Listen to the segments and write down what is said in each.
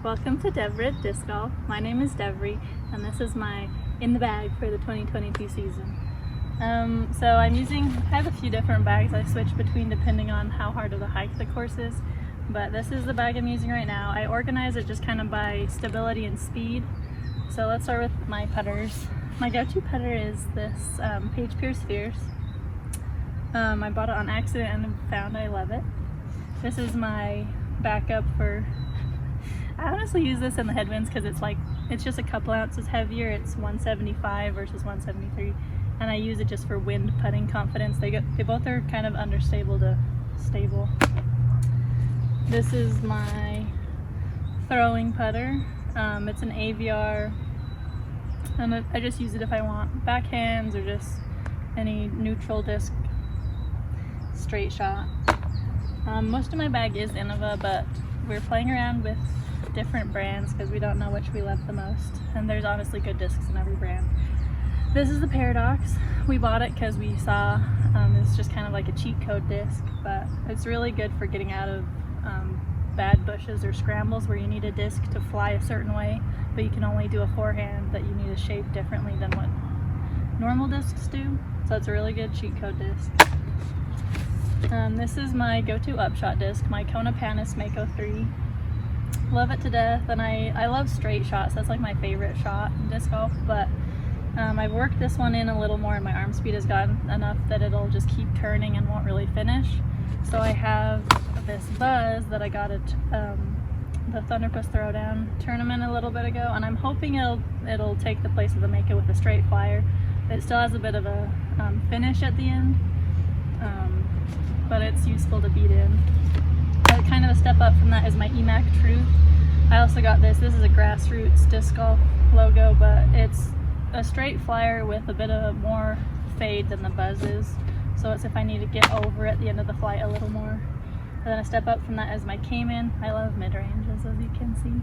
Welcome to Devri Disc Golf. My name is Devri, and this is my in the bag for the 2022 season. I have a few different bags I switch between depending on how hard of a hike the course is, but this is the bag I'm using right now. I organize it just kind of by stability and speed. So let's start with my putters. My go-to putter is this Page Pierce Fierce. I bought it on accident and found I love it. This is my backup for, I honestly use this in the headwinds because it's just a couple ounces heavier. It's 175 versus 173, and I use it just for wind putting confidence. They both are kind of understable to stable. This is my throwing putter. It's an Aviar, and I just use it if I want backhands or just any neutral disc straight shot. Most of my bag is Innova, but we're playing around with different brands because we don't know which we love the most, and there's honestly good discs in every brand. This is the Paradox. We bought it because we saw it's just kind of like a cheat code disc, but it's really good for getting out of bad bushes or scrambles where you need a disc to fly a certain way, but you can only do a forehand that you need to shape differently than what normal discs do. So it's a really good cheat code disc. This is my go-to upshot disc, my Kona Panis Mako 3. Love it to death, and I love straight shots. That's like my favorite shot in disc golf, but I've worked this one in a little more and my arm speed has gotten enough that it'll just keep turning and won't really finish. So I have this Buzz that I got at the Thunderpuss Throwdown tournament a little bit ago, and I'm hoping it'll take the place of the Mako with a straight flyer. It still has a bit of a finish at the end, but it's useful to beat in. Kind of a step up from that is my EMac Truth. I also got this. This is a Grassroots disc golf logo, but it's a straight flyer with a bit of more fade than the Buzz is. So it's if I need to get over at the end of the flight a little more. And then a step up from that is my Caiman. I love mid-ranges, as you can see.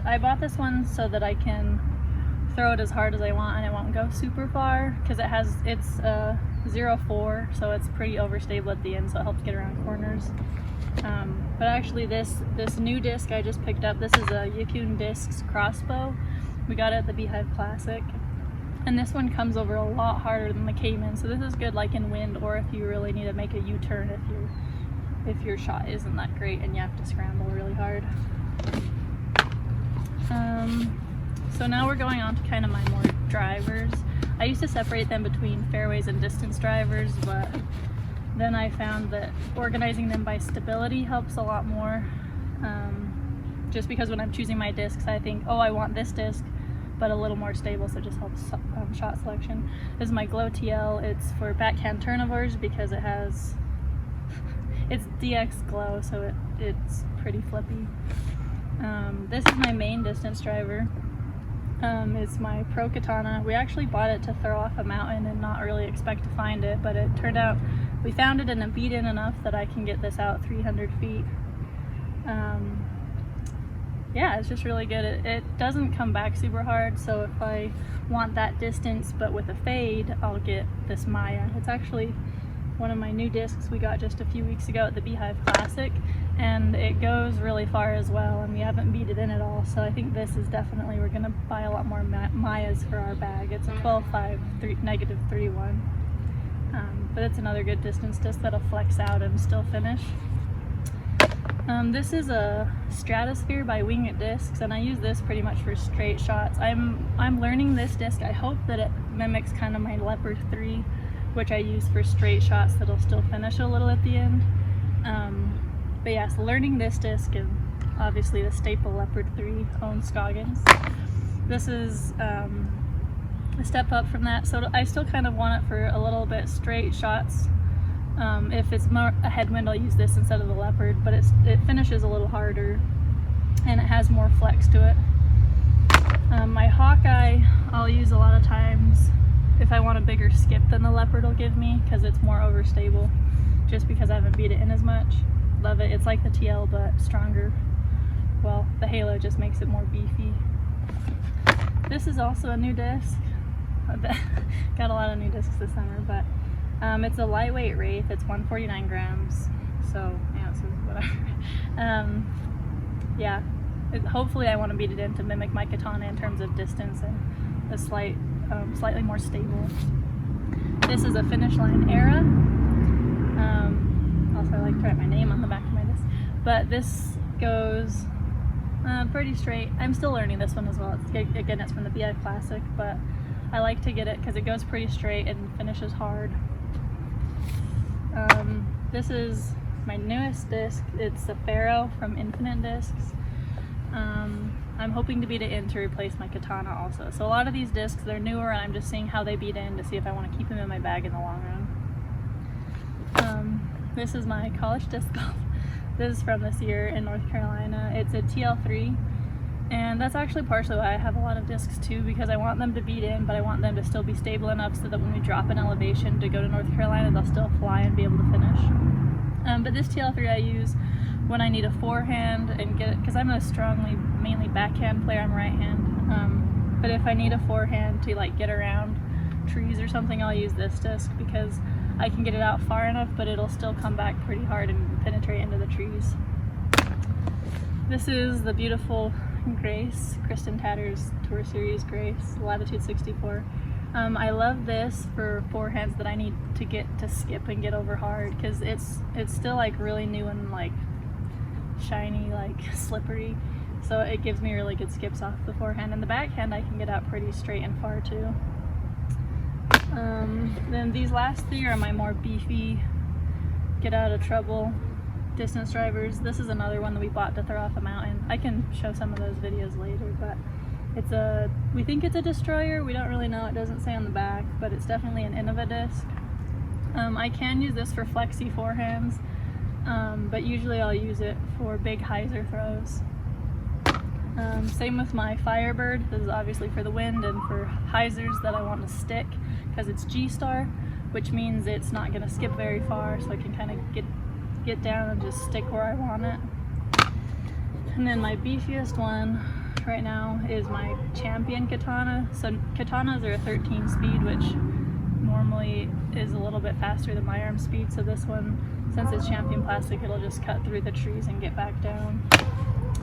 I bought this one so that I can throw it as hard as I want and it won't go super far, because it's 0.4, so it's pretty overstable at the end, so it helps get around corners. But actually this new disc I just picked up, this is a Yukon Discs Crossbow. We got it at the Beehive Classic, and this one comes over a lot harder than the Caiman, so this is good like in wind, or if you really need to make a U-turn if your shot isn't that great and you have to scramble really hard. So now we're going on to kind of my more drivers. I used to separate them between fairways and distance drivers, but then I found that organizing them by stability helps a lot more. Just because when I'm choosing my discs, I think, oh, I want this disc, but a little more stable, so it just helps shot selection. This is my Glow TL. It's for backhand turnovers because it's DX Glow, so it's pretty flippy. This is my main distance driver. It's my Pro Katana. We actually bought it to throw off a mountain and not really expect to find it, but it turned out we found it and it beat in enough that I can get this out 300 feet. Yeah, it's just really good. It doesn't come back super hard, so if I want that distance but with a fade, I'll get this Maya. It's actually one of my new discs we got just a few weeks ago at the Beehive Classic, and it goes really far as well, and we haven't beat it in at all, so I think this is definitely, we're going to buy a lot more Mayas for our bag. It's a 12.5 -3.1, but it's another good distance disc that'll flex out and still finish. This is a Stratosphere by Wing It Discs, and I use this pretty much for straight shots. I'm learning this disc. I hope that it mimics kind of my Leopard 3, which I use for straight shots that'll still finish a little at the end. But yeah, so learning this disc, and obviously the staple Leopard 3 owns Scoggins. This is a step up from that, so I still kind of want it for a little bit straight shots. If it's more a headwind, I'll use this instead of the Leopard, but it finishes a little harder and it has more flex to it. My Hawkeye I'll use a lot of times if I want a bigger skip than the Leopard will give me, because it's more overstable, just because I haven't beat it in as much. Love it. It's like the TL but stronger. Well, the Halo just makes it more beefy. This is also a new disc. Got a lot of new discs this summer, but it's a lightweight Wraith. It's 149 grams, so yeah, so whatever. yeah, hopefully I want to beat it in to mimic my Katana in terms of distance and a slightly more stable. This is a Finish Line Era. Also, I like to write my name on the back of my disc. But this goes pretty straight. I'm still learning this one as well. Again, it's from the BI Classic, but I like to get it because it goes pretty straight and finishes hard. This is my newest disc. It's the Pharaoh from Infinite Discs. I'm hoping to beat it in to replace my Katana also. So a lot of these discs, they're newer, and I'm just seeing how they beat in to see if I want to keep them in my bag in the long run. This is my college disc golf. This is from this year in North Carolina. It's a TL3, and that's actually partially why I have a lot of discs too, because I want them to beat in, but I want them to still be stable enough so that when we drop in elevation to go to North Carolina, they'll still fly and be able to finish. But this TL3 I use when I need a forehand and get it, because I'm a mainly backhand player, I'm right hand. But if I need a forehand to like get around trees or something, I'll use this disc because I can get it out far enough, but it'll still come back pretty hard and penetrate into the trees. This is the beautiful Grace, Kristen Tatter's Tour Series Grace, Latitude 64. I love this for forehands that I need to get to skip and get over hard, because it's still like really new and like shiny, like slippery, so it gives me really good skips off the forehand. And the backhand I can get out pretty straight and far too. Then these last three are my more beefy, get out of trouble distance drivers. This is another one that we bought to throw off a mountain. I can show some of those videos later, but we think it's a destroyer. We don't really know, it doesn't say on the back, but it's definitely an Innova disc. I can use this for flexi forehands, but usually I'll use it for big hyzer throws. Same with my Firebird. This is obviously for the wind and for hyzers that I want to stick, because it's GStar, which means it's not going to skip very far, so I can kind of get down and just stick where I want it. And then my beefiest one right now is my Champion Katana. So Katanas are a 13 speed, which normally is a little bit faster than my arm speed, so this one, since it's Champion plastic, it'll just cut through the trees and get back down.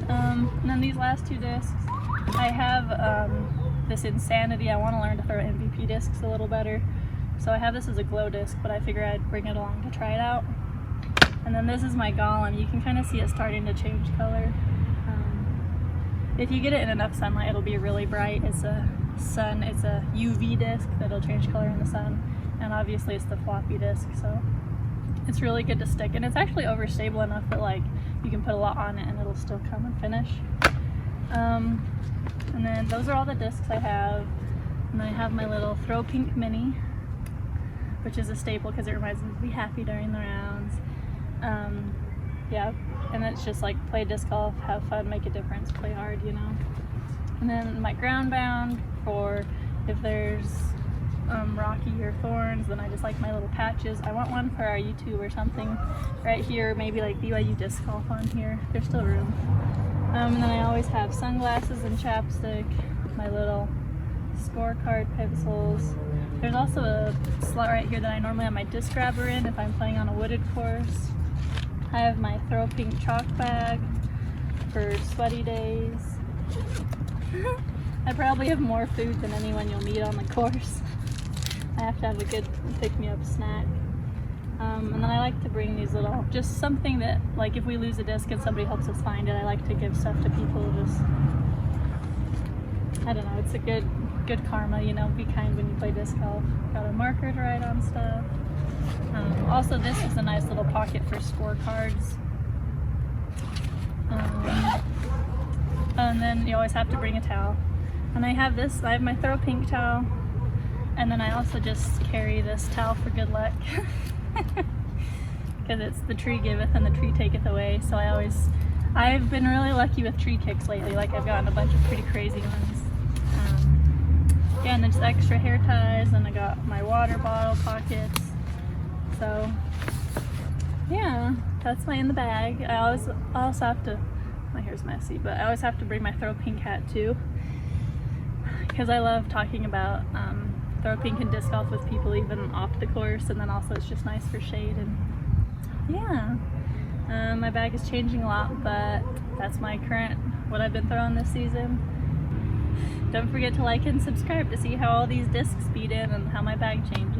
And then these last two discs, I have this Insanity. I want to learn to throw MVP discs a little better, so I have this as a glow disc, but I figure I'd bring it along to try it out. And then this is my Golem. You can kind of see it starting to change color. If you get it in enough sunlight, it'll be really bright. It's a UV disc that'll change color in the sun, and obviously it's the floppy disc, so it's really good to stick. And it's actually overstable enough that like you can put a lot on it and it'll still come and finish. And then those are all the discs I have. And I have my little Throw Pink Mini, which is a staple because it reminds me to be happy during the rounds. Yeah, and it's just like play disc golf, have fun, make a difference, play hard, you know. And then my ground bound for if there's rocky or thorns, then I just like my little patches. I want one for our YouTube or something right here, maybe like BYU disc golf on here. There's still room. And then I always have sunglasses and chapstick, my little scorecard pencils. There's also a slot right here that I normally have my disc grabber in if I'm playing on a wooded course. I have my Throw Pink chalk bag for sweaty days. I probably have more food than anyone you'll meet on the course. I have to have a good pick-me-up snack. And then I like to bring these little, just something that, like if we lose a disc and somebody helps us find it, I like to give stuff to people. Just, I don't know, it's a good karma, you know, be kind when you play disc golf. Got a marker to write on stuff. Also, this is a nice little pocket for scorecards. And then you always have to bring a towel. And I have this, I have my Throw Pink towel. And then I also just carry this towel for good luck. Because it's the tree giveth and the tree taketh away. So I've been really lucky with tree kicks lately. Like I've gotten a bunch of pretty crazy ones. Yeah, and then just extra hair ties, and I got my water bottle pockets. So yeah, that's my in the bag. I also have to, my hair's messy, but I always have to bring my Throw Pink hat too, because I love talking about Throw Pink and disc golf with people even off the course, and then also it's just nice for shade. And yeah, My bag is changing a lot, but that's my current, what I've been throwing this season. Don't forget to like and subscribe to see how all these discs feed in and how my bag changes.